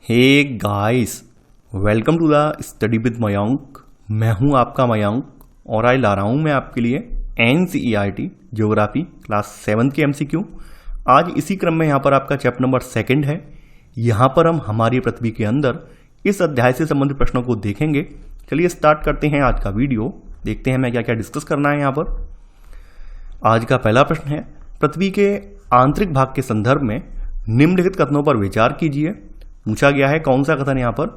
Hey guys, welcome to the study with Mayank. मैं हूं आपका मयंक और आज ला रहा हूं मैं आपके लिए NCERT ज्योग्राफी क्लास 7 के MCQ। आज इसी क्रम में यहाँ पर आपका चैप्टर नंबर 2 है। यहाँ पर हम हमारी पृथ्वी के अंदर इस अध्याय से संबंधित प्रश्नों को देखेंगे। चलिए स्टार्ट करते हैं आज का वीडियो। देखते हैं मैं क्या क्या डिस्कस करना है यहाँ पर। आज का पहला प्रश्न है, पृथ्वी के आंतरिक भाग के संदर्भ में निम्नलिखित कथनों पर विचार कीजिए। पूछा गया है कौन सा कथन यहाँ पर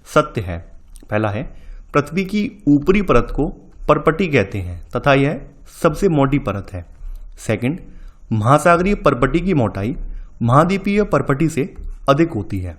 सत्य है। पहला है, पृथ्वी की ऊपरी परत को परपटी कहते हैं तथा यह सबसे मोटी परत है। सेकंड, महासागरीय परपटी की मोटाई महाद्वीपीय परपटी से अधिक होती है।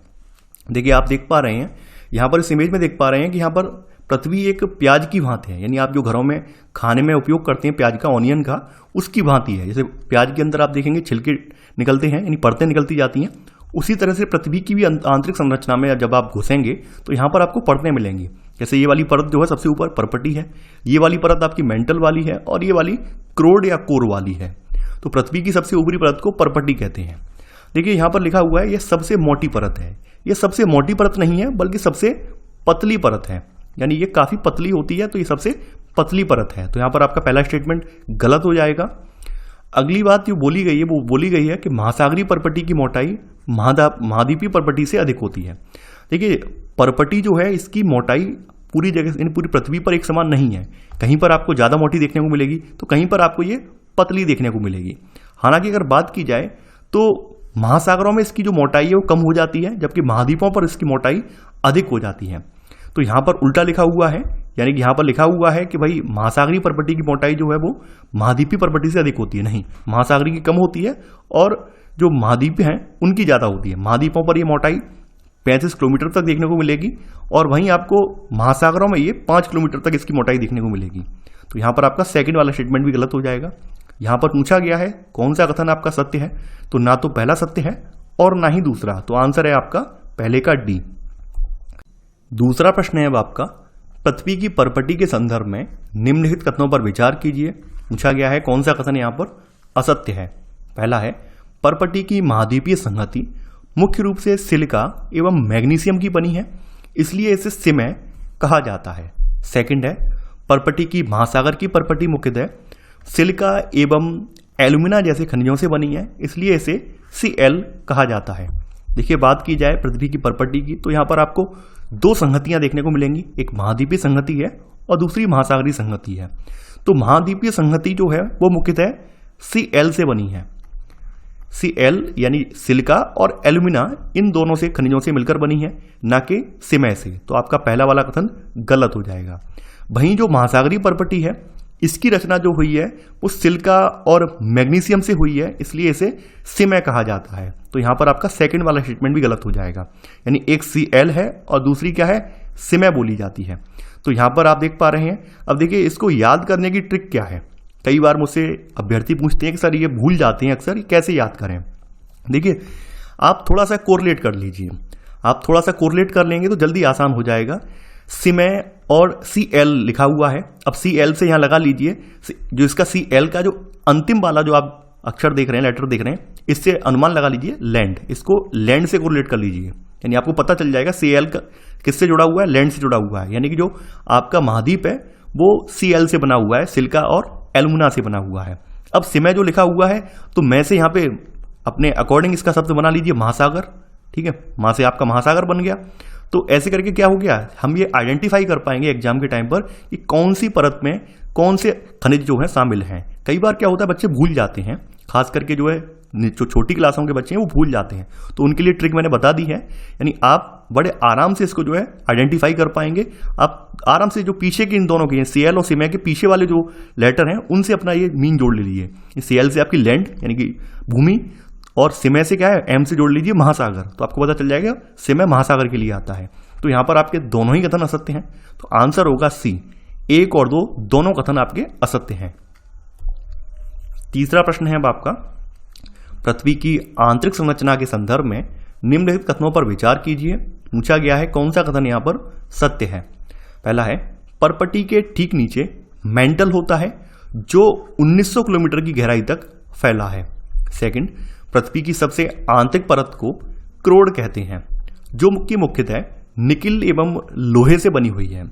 देखिए आप देख पा रहे हैं यहाँ पर इस इमेज में देख पा रहे हैं कि यहाँ पर पृथ्वी एक प्याज की भांति है, यानी आप जो घरों में खाने में उपयोग करते हैं प्याज का, ऑनियन का, उसकी भांति है। जैसे प्याज के अंदर आप देखेंगे छिलके निकलते हैं, यानी परतें निकलती जाती हैं, उसी तरह से पृथ्वी की भी आंतरिक संरचना में जब आप घुसेंगे तो यहाँ पर आपको परतें मिलेंगी। जैसे ये वाली परत जो है सबसे ऊपर परपटी है, ये वाली परत आपकी मेंटल वाली है और ये वाली क्रोड या कोर वाली है। तो पृथ्वी की सबसे ऊपरी परत को परपटी कहते हैं। देखिए यहाँ पर लिखा हुआ है ये सबसे मोटी परत है। ये सबसे मोटी परत नहीं है बल्कि सबसे पतली परत है, यानी ये काफी पतली होती है तो ये सबसे पतली परत है। तो यहाँ पर आपका पहला स्टेटमेंट गलत हो जाएगा। अगली बात जो बोली गई है वो बोली गई है कि महासागरीय परपटी की मोटाई महाद्वीपीय परपटी से अधिक होती है। देखिए परपटी जो है इसकी मोटाई पूरी जगह इन पूरी पृथ्वी पर एक समान नहीं है। कहीं पर आपको ज्यादा मोटी देखने को मिलेगी तो कहीं पर आपको ये पतली देखने को मिलेगी। हालांकि अगर बात की जाए तो महासागरों में इसकी जो मोटाई है वो कम हो जाती है, जबकि महाद्वीपों पर इसकी मोटाई अधिक हो जाती है। तो यहाँ पर उल्टा लिखा हुआ है, यानी कि यहाँ पर लिखा हुआ है कि भाई महासागरीय परपटी की मोटाई जो है वो महाद्वीपीय परपटी से अधिक होती है। नहीं, महासागरीय की कम होती है और जो महाद्वीप हैं उनकी ज्यादा होती है। महाद्वीपों पर ये मोटाई 35 किलोमीटर तक देखने को मिलेगी और वहीं आपको महासागरों में ये 5 किलोमीटर तक इसकी मोटाई देखने को मिलेगी। तो यहाँ पर आपका सेकंड वाला स्टेटमेंट भी गलत हो जाएगा। यहाँ पर पूछा गया है कौन सा कथन आपका सत्य है, तो ना तो पहला सत्य है और ना ही दूसरा। तो आंसर है आपका पहले का डी। दूसरा प्रश्न है अब आपका, पृथ्वी की परपटी के संदर्भ में निम्नलिखित कथनों पर विचार कीजिए। पूछा गया है कौन सा कथन यहाँ पर असत्य है। पहला है, परपटी की महाद्वीपीय संहति मुख्य रूप से सिलिका एवं मैग्नीशियम की बनी है, इसलिए इसे सिमय कहा जाता है। सेकंड है, परपटी की महासागर की परपटी मुख्यतः सिलिका एवं एल्यूमिना जैसे खनिजों से बनी है, इसलिए इसे Cl कहा जाता है। देखिए बात की जाए पृथ्वी की परपटी की तो यहाँ पर आपको दो संहतियां देखने को मिलेंगी, एक महाद्वीपीय संहति है और दूसरी महासागरीय संहति है। तो महाद्वीपीय संहति जो है वो मुख्यतः Cl से बनी है। Cl यानी सिलिका और एल्यूमिना, इन दोनों से खनिजों से मिलकर बनी है, ना कि सिमय से। तो आपका पहला वाला कथन गलत हो जाएगा। वहीं जो महासागरीय परपटी है इसकी रचना जो हुई है वो सिलिका और मैग्नीशियम से हुई है, इसलिए इसे सिमय कहा जाता है। तो यहां पर आपका सेकंड वाला स्टेटमेंट भी गलत हो जाएगा, यानी एक Cl है और दूसरी क्या है, सिमय बोली जाती है। तो यहां पर आप देख पा रहे हैं। अब देखिए इसको याद करने की ट्रिक क्या है। कई बार मुझसे अभ्यर्थी पूछते हैं कि सर ये भूल जाते हैं अक्सर, कैसे याद करें। देखिए आप थोड़ा सा कोरिलेट कर लीजिए, आप थोड़ा सा कोरिलेट कर लेंगे तो जल्दी आसान हो जाएगा। सिमय और Cl लिखा हुआ है, अब Cl से यहां लगा लीजिए, जो इसका Cl का जो अंतिम वाला जो आप अक्षर देख रहे हैं, लेटर देख रहे हैं, इससे अनुमान लगा लीजिए लैंड। इसको लैंड से कोरिलेट कर लीजिए, यानी आपको पता चल जाएगा Cl का किससे जुड़ा हुआ है, लैंड से जुड़ा हुआ है। यानी कि जो आपका महाद्वीप है वो Cl से बना हुआ है, सिलिका और एल्यूमिना से बना हुआ है। अब सिमय जो लिखा हुआ है तो मैं से यहाँ पे अपने अकॉर्डिंग इसका शब्द बना लीजिए महासागर। ठीक है, मां से आपका महासागर बन गया। तो ऐसे करके क्या हो गया, हम ये आइडेंटिफाई कर पाएंगे एग्जाम के टाइम पर कि कौन सी परत में कौन से खनिज जो है शामिल हैं। कई बार क्या होता है बच्चे भूल जाते हैं, खास करके जो है जो छोटी क्लासों के बच्चे हैं वो भूल जाते हैं। तो उनके लिए ट्रिक मैंने बता दी है, यानी आप बड़े आराम से इसको जो है आइडेंटिफाई कर पाएंगे। आप आराम से जो पीछे के इन दोनों के Cl और सिमय के पीछे वाले जो लेटर हैं उनसे अपना ये मीन जोड़ लीजिए। Cl से आपकी लैंड यानी कि भूमि और सिमय से क्या है, M से जोड़ लीजिए महासागर, तो आपको पता चल जाएगा सिमय महासागर के लिए आता है। तो यहां पर आपके दोनों ही कथन असत्य हैं, तो आंसर होगा C। 1 और 2 दोनों कथन आपके असत्य हैं। तीसरा प्रश्न है अब आपका, पृथ्वी की आंतरिक संरचना के संदर्भ में निम्नलिखित कथनों पर विचार कीजिए। पूछा गया है कौन सा कथन यहां पर सत्य है। पहला है, परपटी के ठीक नीचे मेंटल होता है जो 1900 किलोमीटर की गहराई तक फैला है। सेकंड, पृथ्वी की सबसे आंतरिक परत को क्रोड कहते हैं जो कि मुख्यतः निकिल एवं लोहे से बनी हुई है।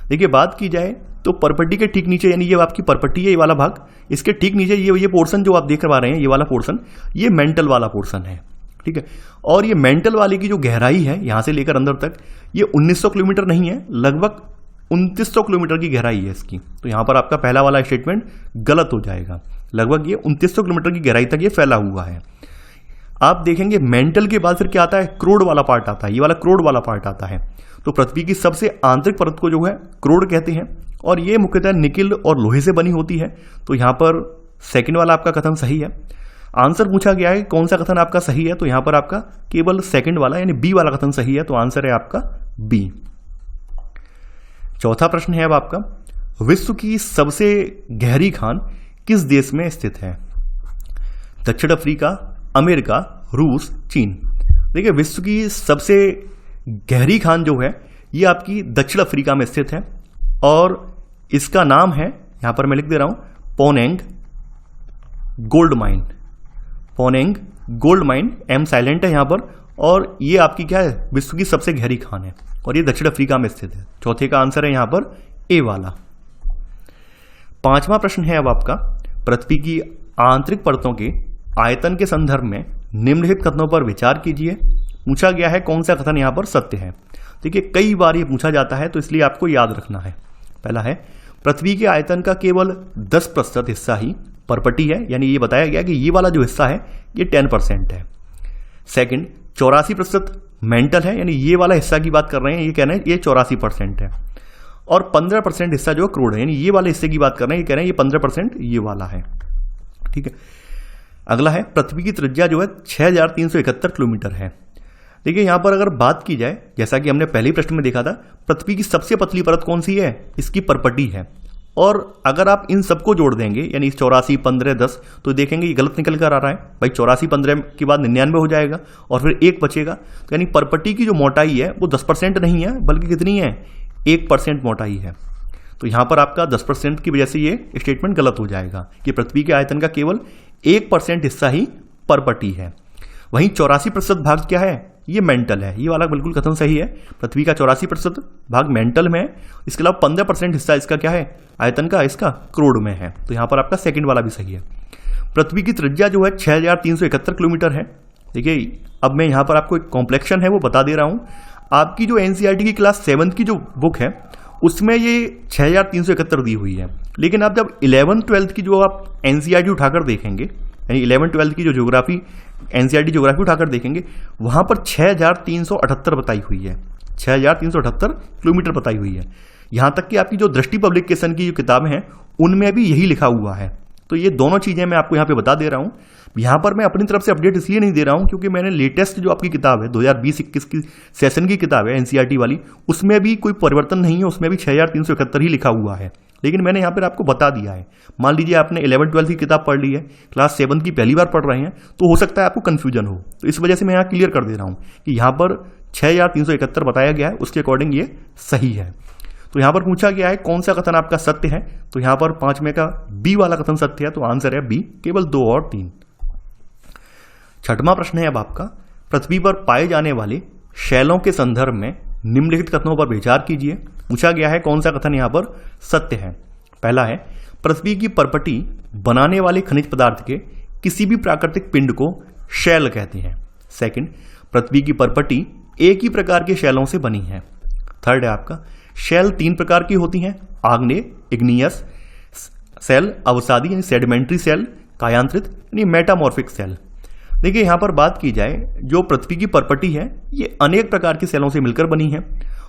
देखिए बात की जाए तो परपट्टी के ठीक नीचे, यानी ये आपकी परपट्टी है ये वाला भाग, इसके ठीक नीचे ये पोर्शन जो आप देख पा रहे हैं, ये वाला पोर्शन, ये मेंटल वाला पोर्शन है, ठीक है। और ये मेंटल वाले की जो गहराई है यहां से लेकर अंदर तक, ये 1900 किलोमीटर नहीं है, लगभग 2900 किलोमीटर की गहराई है इसकी। तो यहां पर आपका पहला वाला स्टेटमेंट गलत हो जाएगा। लगभग ये 2900 किलोमीटर की गहराई तक ये फैला हुआ है। आप देखेंगे मेंटल के बाद फिर क्या आता है, क्रोड वाला पार्ट आता है, ये वाला क्रोड वाला पार्ट आता है। तो पृथ्वी की सबसे आंतरिक परत को जो है क्रोड कहते हैं, और ये मुख्यतः निकिल और लोहे से बनी होती है। तो यहां पर सेकंड वाला आपका कथन सही है। आंसर पूछा गया है कौन सा कथन आपका सही है, तो यहां पर आपका केवल सेकंड वाला यानी बी वाला कथन सही है। तो आंसर है आपका बी। चौथा प्रश्न है अब आपका, विश्व की सबसे गहरी खान किस देश में स्थित है? दक्षिण अफ्रीका, अमेरिका, रूस, चीन। देखिए विश्व की सबसे गहरी खान जो है ये आपकी दक्षिण अफ्रीका में स्थित है, और इसका नाम है, यहां पर मैं लिख दे रहा हूं, Mponeng gold mine. Mponeng gold mine, M silent है यहां पर, और ये आपकी क्या है, विश्व की सबसे गहरी खान है, और ये दक्षिण अफ्रीका में स्थित है। चौथे का आंसर है यहां पर ए वाला। पांचवा प्रश्न है अब आपका, पृथ्वी की आंतरिक परतों के आयतन के संदर्भ में निम्नलिखित कथनों पर विचार कीजिए। पूछा गया है कौन सा कथन यहां पर सत्य है। देखिए कई बार ये पूछा जाता है, तो इसलिए आपको याद रखना है। पहला है, पृथ्वी के आयतन का केवल 10% हिस्सा ही परपटी है, यानी ये बताया गया कि ये वाला जो हिस्सा है ये 10% है। सेकंड, 84% मेंटल है, यानी ये वाला हिस्सा की बात कर रहे हैं, ये कह रहे हैं ये 84% है। और 15% हिस्सा जो क्रोड है, यानी ये वाले हिस्से की बात कर रहे हैं, ये कह रहे हैं ये 15% ये वाला है, ठीक है। अगला है, पृथ्वी की त्रिज्या जो है 6371 किलोमीटर है। देखिए यहां पर अगर बात की जाए, जैसा कि हमने पहले प्रश्न में देखा था, पृथ्वी की सबसे पतली परत कौन सी है, इसकी परपटी है। और अगर आप इन सबको जोड़ देंगे, यानी 84, 15, 10, तो देखेंगे ये गलत निकल कर आ रहा है भाई। 84, 15 के बाद 99 हो जाएगा और फिर 1 बचेगा। तो यानी परपटी की जो मोटाई है वो 10% नहीं है, बल्कि कितनी है, 1% मोटाई है। तो यहां पर आपका 10% की वजह से ये स्टेटमेंट गलत हो जाएगा कि पृथ्वी के आयतन का केवल 1% हिस्सा ही परपटी है। वहीं 84% भाग क्या है, ये मेंटल है। ये वाला बिल्कुल कथन सही है, पृथ्वी का 84% भाग मेंटल में है। इसके अलावा 15% हिस्सा इसका क्या है, आयतन का, इसका क्रोड में है। तो यहां पर आपका सेकंड वाला भी सही है। पृथ्वी की त्रिज्या जो है 6371 किलोमीटर है। देखिए अब मैं यहां पर आपको एक कॉम्प्लेक्शन है वो बता दे रहा हूं। आपकी जो एनसीईआरटी की क्लास 7 की जो बुक है उसमें ये 6371 दी हुई है, लेकिन आप जब 11th 12th की जो आप एनसीईआरटी उठाकर देखेंगे, यानी 11th 12th की जो ज्योग्राफी एनसीईआरटी ज्योग्राफी उठाकर देखेंगे, वहां पर 6378 बताई हुई है, 6378 किलोमीटर बताई हुई है। यहां तक कि आपकी जो दृष्टि पब्लिकेशन की जो किताबें हैं उनमें भी यही लिखा हुआ है। तो ये दोनों चीजें मैं आपको यहां पे बता दे रहा हूं। यहां पर मैं अपनी तरफ से अपडेट इसलिए नहीं दे रहा हूं क्योंकि मैंने लेटेस्ट जो आपकी किताब है 2020-21 की सेशन की किताब है एनसीईआरटी वाली, उसमें भी कोई परिवर्तन नहीं है, उसमें भी 6371 ही लिखा हुआ है। लेकिन मैंने यहाँ पर आपको बता दिया है। मान लीजिए आपने 11th 12th की किताब पढ़ ली है, क्लास 7 की पहली बार पढ़ रहे हैं, तो हो सकता है आपको कंफ्यूजन हो। तो इस वजह से मैं यहाँ क्लियर कर दे रहा हूँ कि यहाँ पर 6371 बताया गया है, उसके अकॉर्डिंग ये सही है। तो यहाँ पर पूछा गया है कौन सा कथन आपका सत्य है, तो यहाँ पर 5 में का बी वाला कथन सत्य है। तो आंसर है बी, केवल 2 और 3। छठवां प्रश्न है अब आपका, पृथ्वी पर पाए जाने वाले शैलों के संदर्भ में निम्नलिखित कथनों पर विचार कीजिए। पूछा गया है कौन सा कथन यहां पर सत्य है। पहला है, पृथ्वी की परपटी बनाने वाले खनिज पदार्थ के किसी भी प्राकृतिक पिंड को शैल कहते हैं। सेकंड, पृथ्वी की परपटी एक ही प्रकार के शैलों से बनी है। थर्ड है आपका, शैल 3 प्रकार की होती हैं, आग्नेय, इग्नियस सेल, अवसादी यानी सेडिमेंट्री सेल, कायांतरित यानी मेटामॉर्फिक सेल। देखिए यहां पर बात की जाए, जो पृथ्वी की परपटी है ये अनेक प्रकार के सेलों से मिलकर बनी है,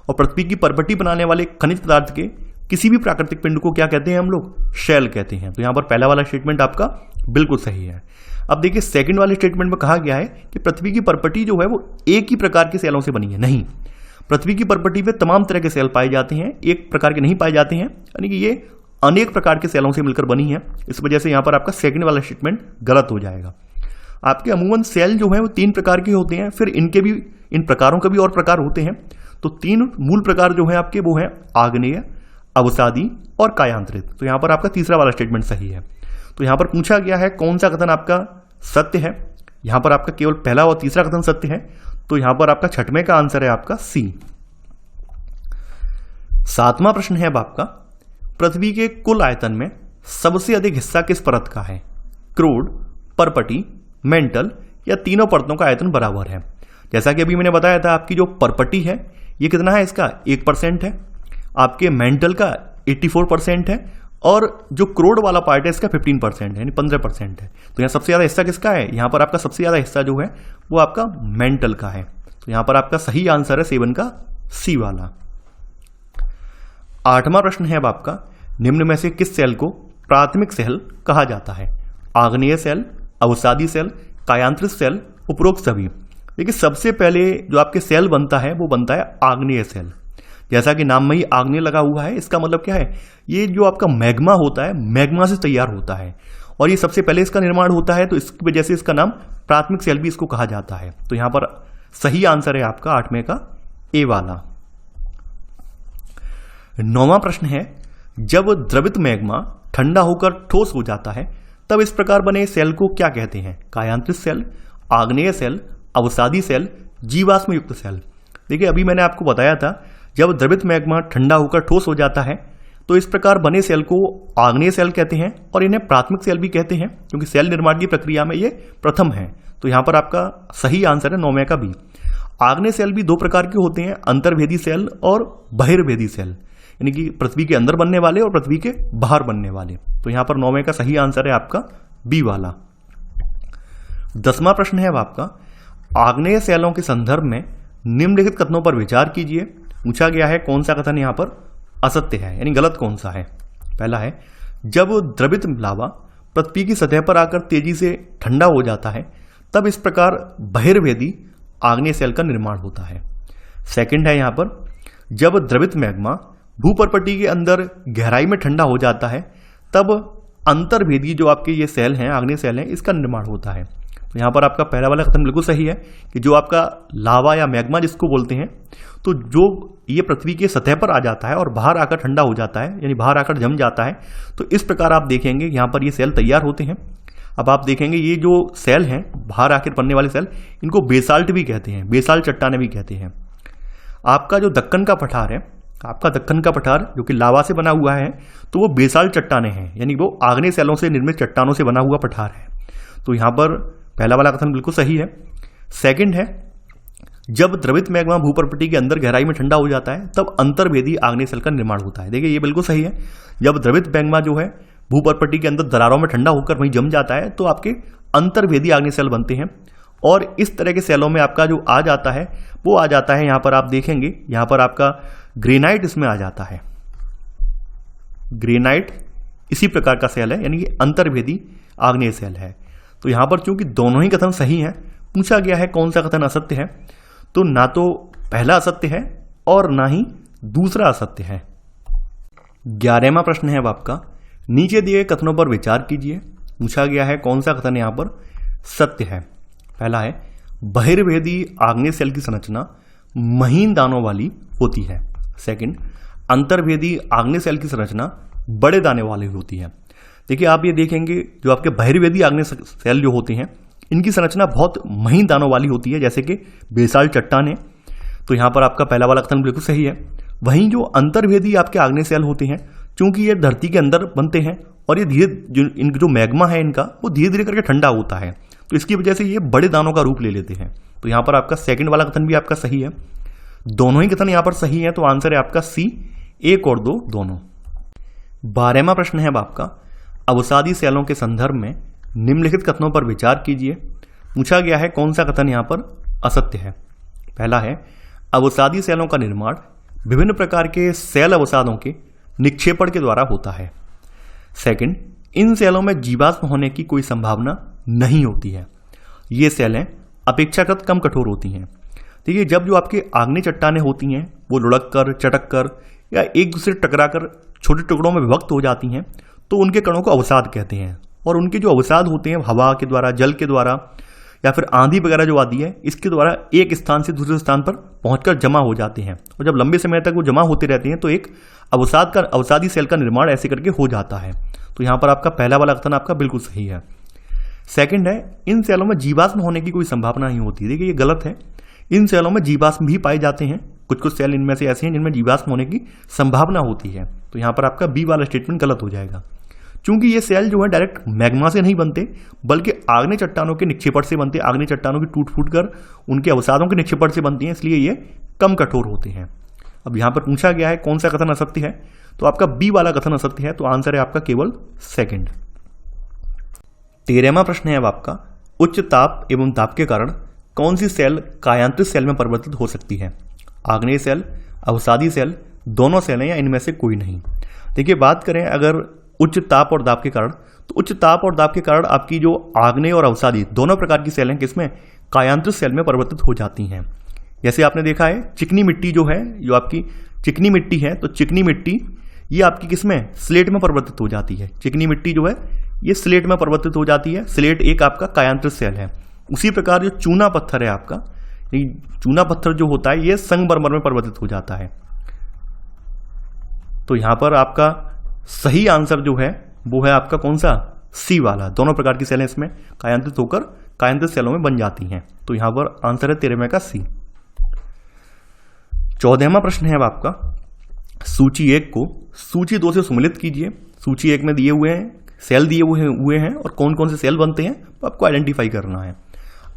और पृथ्वी की परपटी बनाने वाले खनिज पदार्थ के किसी भी प्राकृतिक पिंड को क्या कहते हैं हम लोग, शैल कहते हैं। तो यहां पर पहला वाला स्टेटमेंट आपका बिल्कुल सही है। अब देखिए सेकंड वाले स्टेटमेंट में कहा गया है कि पृथ्वी की परपटी जो है वो एक ही प्रकार के सेलों से बनी है। नहीं, पृथ्वी की परपटी में तमाम तरह के सेल पाए जाते हैं, एक प्रकार के नहीं पाए जाते हैं, यानी कि ये अनेक प्रकार के सेलों से मिलकर बनी है। इस वजह से यहां पर आपका सेकंड वाला स्टेटमेंट गलत हो जाएगा। आपके अमूमन सेल जो है वो 3 प्रकार के होते हैं, फिर इनके भी, इन प्रकारों के भी और प्रकार होते हैं। तो 3 मूल प्रकार जो है आपके वो है आग्नेय, अवसादी और कायांतरित। तो यहां पर आपका तीसरा वाला स्टेटमेंट सही है। तो यहां पर पूछा गया है कौन सा कथन आपका सत्य है। यहां पर आपका केवल पहला और तीसरा कथन सत्य है। तो यहां पर आपका छठवें का आंसर है आपका सी। सातवां प्रश्न है अब आपका, पृथ्वी के कुल आयतन में सबसे अधिक हिस्सा किस परत का है? क्रूड, परपटी, मेंटल या तीनों परतों का आयतन बराबर है। जैसा कि अभी मैंने बताया था, आपकी जो परपटी है ये कितना है, इसका 1% है, आपके मेंटल का 84% है, और जो क्रोड वाला पार्ट है इसका 15% है, यानी 15% है। तो यहाँ सबसे ज्यादा हिस्सा किसका है? यहाँ पर आपका सबसे ज्यादा हिस्सा जो है वो आपका मेंटल का है। तो यहाँ पर आपका सही आंसर है 7 का सी वाला। आठवां प्रश्न है अब आपका, निम्न में से किस सेल को प्राथमिक सेल कहा जाता है? आग्नेय सेल, अवसादी सेल, कायांतरित सेल, उपरोक्त सभी। देखिए सबसे पहले जो आपके सेल बनता है वो बनता है आग्नेय सेल। जैसा कि नाम में ही आग्नेय लगा हुआ है, इसका मतलब क्या है, ये जो आपका मैग्मा होता है मैग्मा से तैयार होता है और ये सबसे पहले इसका निर्माण होता है, तो इसकी वजह से इसका नाम प्राथमिक सेल भी इसको कहा जाता है। तो यहां पर सही आंसर है आपका 8वें का ए वाला। 9वां प्रश्न है, जब द्रवित मैग्मा ठंडा होकर ठोस हो जाता है तब इस प्रकार बने सेल को क्या कहते हैं? कायांतरित सेल, आग्नेय सेल, अवसादी सेल, जीवाश्म युक्त सेल। देखिए अभी मैंने आपको बताया था, जब द्रवित मैग्मा ठंडा होकर ठोस हो जाता है तो इस प्रकार बने सेल को आग्नेय सेल कहते हैं और इन्हें प्राथमिक सेल भी कहते हैं, क्योंकि सेल निर्माण की प्रक्रिया में ये प्रथम है। तो यहां पर आपका सही आंसर है 9वें का बी। आग्नेय सेल भी दो प्रकार के होते हैं, अंतर्भेदी सेल और बहिर्भेदी सेल, यानी कि पृथ्वी के अंदर बनने वाले और पृथ्वी के बाहर बनने वाले। तो यहां पर 9वें का सही आंसर है आपका बी वाला। 10वां प्रश्न है अब आपका, आग्नेय सेलों के संदर्भ में निम्नलिखित कथनों पर विचार कीजिए। पूछा गया है कौन सा कथन यहां पर असत्य है, यानी गलत कौन सा है। पहला है, जब द्रवित लावा पृथ्वी की सतह पर आकर तेजी से ठंडा हो जाता है तब इस प्रकार बहिर्भेदी आग्नेय सेल का निर्माण होता है। सेकंड है यहां पर, जब द्रवित मैग्मा भूपर्पटी के अंदर गहराई में ठंडा हो जाता है तब अंतर्भेदी जो आपके ये सेल हैं, आग्नेय सेल हैं, इसका निर्माण होता है। तो यहां पर आपका पहला वाला कथन बिल्कुल सही है कि जो आपका लावा या मैग्मा जिसको बोलते हैं, तो जो ये पृथ्वी की सतह पर आ जाता है और बाहर आकर ठंडा हो जाता है, यानी बाहर आकर जम जाता है, तो इस प्रकार आप देखेंगे यहां पर ये सेल तैयार होते हैं। अब आप देखेंगे ये जो सेल हैं बाहर आकर बनने वाले सेल, इनको बेसाल्ट भी कहते हैं, बेसाल्ट चट्टाने भी कहते हैं। आपका जो दक्कन का पठार है, आपका दक्कन का पठार जो कि लावा से बना हुआ है, तो वो बेसाल्ट चट्टाने हैं, यानी वो आग्नेय सेलों से निर्मित चट्टानों से बना हुआ पठार है। तो यहां पर पहला वाला कथन बिल्कुल सही है। सेकंड है, जब द्रवित मैग्मा भूपर्पटी के अंदर गहराई में ठंडा हो जाता है तब अंतर्भेदी आग्नेय सेल का निर्माण होता है। देखिए ये बिल्कुल सही है, जब द्रवित मैग्मा जो है भूपर्पटी के अंदर दरारों में ठंडा होकर वहीं जम जाता है तो आपके अंतर्भेदी आग्नेय सेल बनते हैं और इस तरह के सेलों में आपका जो आ जाता है वो आ जाता है, यहां पर आप देखेंगे यहां पर आपका ग्रेनाइट इसमें आ जाता है। ग्रेनाइट इसी प्रकार का सेल है, यानी कि अंतर्भेदी आग्नेय सेल है। तो यहां पर चूंकि दोनों ही कथन सही हैं, पूछा गया है कौन सा कथन असत्य है, तो ना तो पहला असत्य है और ना ही दूसरा असत्य है। 11वां प्रश्न है अब आपका, नीचे दिए कथनों पर विचार कीजिए। पूछा गया है कौन सा कथन यहां पर सत्य है। पहला है, बहिर्भेदी आग्नेय सेल की संरचना महीन दानों वाली होती है। सेकंड, अंतर्भेदी आग्नेय सेल की संरचना बड़े दाने वाली होती है। देखिए आप ये देखेंगे जो आपके बहिर्भेदी आग्नेय सेल जो होते हैं इनकी संरचना बहुत महीन दानों वाली होती है, जैसे कि बेसाल्ट चट्टान है। तो यहां पर आपका पहला वाला कथन बिल्कुल सही है। वहीं जो अंतर्भेदी आपके आग्नेय सेल होते हैं, चूंकि ये धरती के अंदर बनते हैं और ये धीरे जो मैग्मा है इनका वो धीरे धीरे करके ठंडा होता है, तो इसकी वजह से ये बड़े दानों का रूप ले लेते हैं। तो यहां पर आपका सेकंड वाला कथन भी आपका सही है। दोनों ही कथन यहां पर सही है, तो आंसर है आपका सी, 1 और 2 दोनों। 12वां प्रश्न है अब आपका, अवसादी सेलों के संदर्भ में निम्नलिखित कथनों पर विचार कीजिए। पूछा गया है कौन सा कथन यहां पर असत्य है। पहला है, अवसादी सेलों का निर्माण विभिन्न प्रकार के सेल अवसादों के निक्षेपण के द्वारा होता है। सेकंड, इन सेलों में जीवाश्म होने की कोई संभावना नहीं होती है। ये सेलें अपेक्षाकृत कम कठोर होती हैं। देखिए जब जो आपके आग्नेय चट्टानें होती हैं वो लुढ़क कर, चटक कर या एक दूसरे टकरा कर छोटे टुकड़ों में विभक्त हो जाती हैं, तो उनके कणों को अवसाद कहते हैं। और उनके जो अवसाद होते हैं हवा के द्वारा, जल के द्वारा या फिर आंधी वगैरह जो आती है इसके द्वारा एक स्थान से दूसरे स्थान पर पहुंचकर जमा हो जाते हैं, और जब लंबे समय तक वो जमा होते रहते हैं तो एक अवसादी सेल का निर्माण ऐसे करके हो जाता है। तो यहां पर आपका पहला वाला कथन आपका बिल्कुल सही है। सेकंड है, इन सेलों में जीवाश्म होने की कोई संभावना नहीं होती। देखिए ये गलत है, इन सेलों में जीवाश्म भी पाए जाते हैं। कुछ कुछ सेल इनमें से ऐसे हैं जिनमें जीवाश्म होने की संभावना होती है। तो यहाँ पर आपका बी वाला स्टेटमेंट गलत हो जाएगा, क्योंकि ये सेल जो है डायरेक्ट मैग्मा से नहीं बनते, बल्कि आग्नेय चट्टानों के निक्षेपण से बनते हैं। आग्नेय चट्टानों की टूट फूट कर उनके अवसादों के निक्षेपण से बनती हैं, इसलिए ये कम कठोर होते हैं। अब यहाँ पर पूछा गया है कौन सा कथन असत्य है, तो आपका बी वाला कथन असत्य है, तो आंसर है आपका केवल सेकंड। 13वां प्रश्न है अब आपका, उच्च ताप एवं दाब के कारण कौन सी सेल कायांत्रित सेल में परिवर्तित हो सकती है? आग्नेय सेल, अवसादी सेल, दोनों सेल हैं या इनमें से कोई नहीं? देखिए, बात करें अगर उच्च ताप और दाब के कारण, तो उच्च ताप और दाब के कारण आपकी जो आग्नेय और अवसादी दोनों प्रकार की सेल हैं किसमें? कायांत्रित सेल में परिवर्तित हो जाती हैं। जैसे आपने देखा है चिकनी मिट्टी जो है, जो आपकी चिकनी मिट्टी है, तो चिकनी मिट्टी ये आपकी किसमें? स्लेट में परिवर्तित हो जाती है। चिकनी मिट्टी जो है ये स्लेट में परिवर्तित हो जाती है। स्लेट एक आपका कायांत्रित सेल है। उसी प्रकार जो चूना पत्थर है आपका, चूना पत्थर जो होता है ये संगमरमर में परिवर्तित हो जाता है। तो यहां पर आपका सही आंसर जो है वो है आपका कौन सा? सी वाला। दोनों प्रकार की सेलें इसमें कायांत्रित होकर कायांत्रित सेलों में बन जाती हैं। तो यहां पर आंसर है 13वें का सी। 14वां प्रश्न है अब आपका, सूची 1 को सूची 2 से सम्मिलित कीजिए। सूची 1 में दिए हुए हैं सेल दिए हुए हैं और कौन कौन से सेल बनते हैं तो आपको आइडेंटिफाई करना है।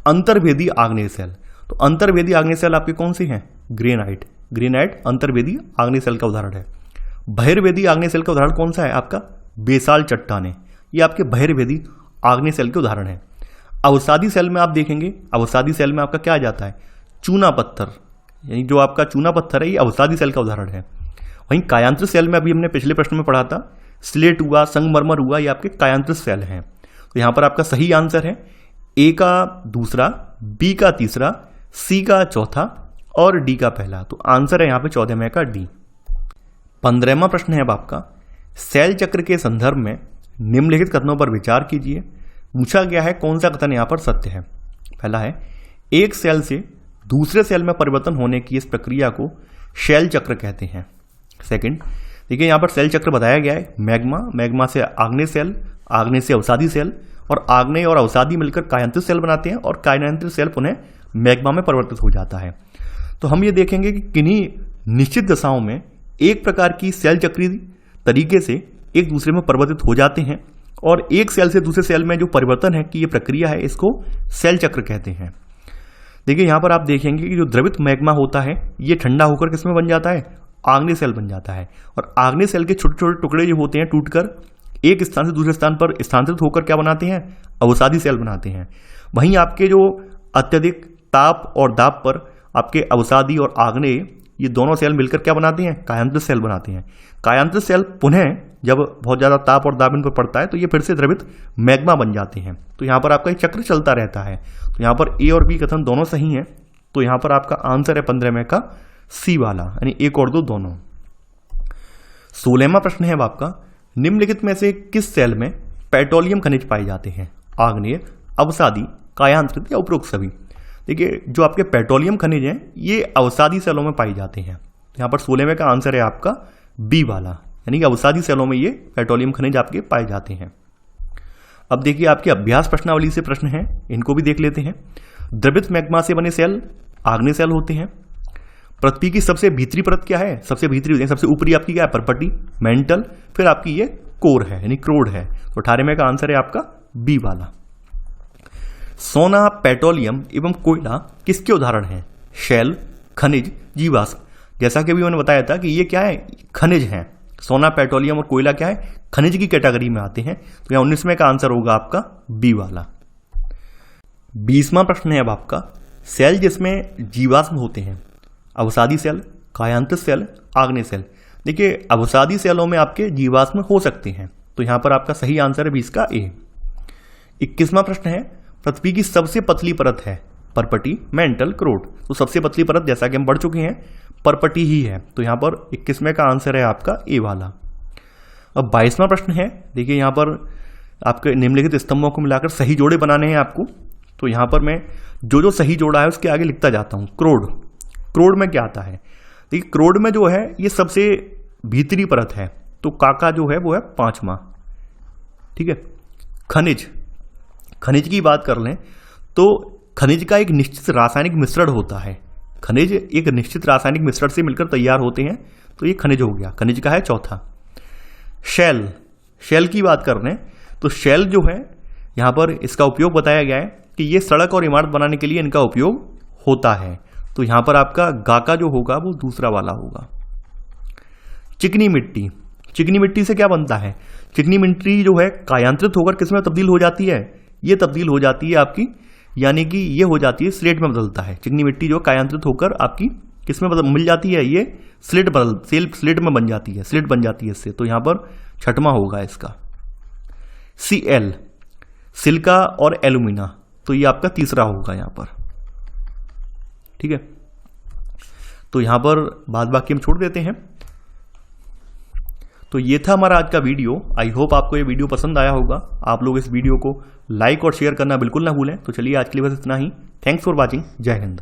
अंतर्वेदी आग्नेय सेल, तो अंतर्वेदी आग्नेय सेल आपके कौन से हैं? ग्रेनाइट। ग्रेनाइट अंतर्वेदी आग्नेय सेल का उदाहरण है। बहिर्वेदी आग्नेय सेल का उदाहरण कौन सा है आपका? बेसाल चट्टानें, ये आपके बहिर्वेदी आग्नेय सेल के उदाहरण है। अवसादी सेल में आप देखेंगे, अवसादी सेल में आपका क्या आ जाता है? चूना पत्थर, यानी जो आपका चूना पत्थर है ये अवसादी सेल का उदाहरण है। वहीं कायांत्रित सेल में अभी हमने पिछले प्रश्न में पढ़ा था, स्लेट हुआ, संगमरमर हुआ, ये आपके कायांत्रित सेल हैं। तो यहां पर आपका सही आंसर है ए का दूसरा, बी का तीसरा, सी का चौथा और डी का पहला। तो आंसर है यहां पे 14वें का डी। 15वां प्रश्न है अब आपका, सेल चक्र के संदर्भ में निम्नलिखित कथनों पर विचार कीजिए। पूछा गया है कौन सा कथन यहां पर सत्य है। पहला है, एक सेल से दूसरे सेल में परिवर्तन होने की इस प्रक्रिया को शेल चक्र कहते हैं। सेकंड, देखिए यहां पर सेल चक्र बताया गया है, मैग्मा, मैग्मा से आग्नेय सेल, आग्नेय से अवसादी सेल, और आग्नेय और अवसादी मिलकर कायांत्रित सेल बनाते हैं और कायांत्रित सेल पुनः मैग्मा में परिवर्तित हो जाता है। तो हम ये देखेंगे कि किन्हीं निश्चित दशाओं में एक प्रकार की सेल चक्रीय तरीके से एक दूसरे में परिवर्तित हो जाते हैं, और एक सेल से दूसरे सेल में जो परिवर्तन है कि ये प्रक्रिया है, इसको सेल चक्र कहते हैं। देखिए यहां पर आप देखेंगे कि जो द्रवित मैग्मा होता है ये ठंडा होकर किसमें बन जाता है? आग्नेय सेल बन जाता है, और आग्नेय सेल के छोटे छोटे टुकड़े जो होते हैं टूटकर एक स्थान से दूसरे स्थान पर स्थानांतरित होकर क्या बनाते हैं? अवसादी सेल बनाते हैं। वहीं आपके जो अत्यधिक ताप और दाब पर आपके अवसादी और आग्नेय ये दोनों सेल मिलकर क्या बनाते हैं? कायांत्रित सेल बनाते हैं। कायांत्रित सेल पुनः जब बहुत ज्यादा ताप और दाब इन पर पड़ता है तो ये फिर से द्रवित मैग्मा बन जाते हैं। तो यहाँ पर आपका एक चक्र चलता रहता है। तो यहाँ पर ए और बी कथन दोनों सही हैं। तो यहाँ पर आपका आंसर है 15वें का सी वाला, यानी 1 और 2 दोनों। 16वां प्रश्न है अब आपका, निम्नलिखित में से किस सेल में पेट्रोलियम खनिज पाए जाते हैं? आग्नेय, अवसादी, कायांत्रित या उपरोक्त सभी? देखिए जो आपके पेट्रोलियम खनिज हैं ये अवसादी सेलों में पाए जाते हैं। यहाँ पर 16वें का आंसर है आपका बी वाला, यानी कि अवसादी सेलों में ये पेट्रोलियम खनिज आपके पाए जाते हैं। अब देखिए आपके अभ्यास प्रश्नावली से प्रश्न है, इनको भी देख लेते हैं। द्रवित मैग्मा से बने सेल आग्नेय सेल होते हैं। पृथ्वी की सबसे भीतरी परत क्या है? सबसे भीतरी, सबसे ऊपरी आपकी क्या है? परपटी, मेंटल, फिर आपकी ये कोर है यानी क्रोड है। तो 18वें का आंसर है आपका बी वाला। सोना, पेट्रोलियम एवं कोयला किसके उदाहरण हैं? शैल, खनिज, जीवाश्म। जैसा कि अभी मैंने बताया था कि ये क्या है? खनिज हैं। सोना, पेट्रोलियम और कोयला क्या है? खनिज की कैटेगरी में आते हैं। तो यहां 19वें का आंसर होगा आपका बी वाला। 20वां प्रश्न है अब आपका, सेल जिसमें जीवाश्म होते हैं, अवसादी सेल, कायांत्रित सेल, आग्नेय सेल। देखिए अवसादी सेलों में आपके जीवाश्म हो सकते हैं। तो यहां पर आपका सही आंसर है 20 का ए। 21वां प्रश्न है, पृथ्वी की सबसे पतली परत है परपटी, मेंटल, क्रोड। तो सबसे पतली परत जैसा कि हम बढ़ चुके हैं परपटी ही है। तो यहां पर 21वें का आंसर है आपका ए वाला। अब 22वां प्रश्न है, देखिए यहां पर आपके निम्नलिखित स्तंभों को मिलाकर सही जोड़े बनाने हैं आपको। तो यहां पर मैं जो सही जोड़ा है उसके आगे लिखता जाता हूं। क्रोड, क्रोड में क्या आता है? देखिए क्रोड में जो है ये सबसे भीतरी परत है, तो काका जो है वो है 5वां। ठीक है। खनिज, खनिज की बात कर लें तो खनिज का एक निश्चित रासायनिक मिश्रण होता है। खनिज एक निश्चित रासायनिक मिश्रण से मिलकर तैयार होते हैं, तो ये खनिज हो गया, खनिज का है चौथा। शेल, शेल की बात कर रहे हैं तो शेल जो है यहाँ पर इसका उपयोग बताया गया है कि ये सड़क और इमारत बनाने के लिए इनका उपयोग होता है, तो यहाँ पर आपका गा का जो होगा वो दूसरा वाला होगा। चिकनी मिट्टी, चिकनी मिट्टी से क्या बनता है? चिकनी मिट्टी जो है कायांतरित होकर किस में तब्दील हो जाती है? ये तब्दील हो जाती है आपकी, यानी कि ये हो जाती है स्लेट में बदलता है। चिकनी मिट्टी जो कायांतरित होकर आपकी किस में मिल जाती है? ये स्लेट में बन जाती है, स्लेट बन जाती है इससे, तो यहां पर छठवां होगा इसका। Cl, सिलिका और एल्यूमिना, तो ये आपका तीसरा होगा यहां पर। ठीक है, तो यहां पर बाद बाकी हम छोड़ देते हैं। तो ये था हमारा आज का वीडियो। आई होप आपको ये वीडियो पसंद आया होगा। आप लोग इस वीडियो को लाइक और शेयर करना बिल्कुल ना भूलें। तो चलिए आज के लिए बस इतना ही। Thanks for watching. जय हिंद।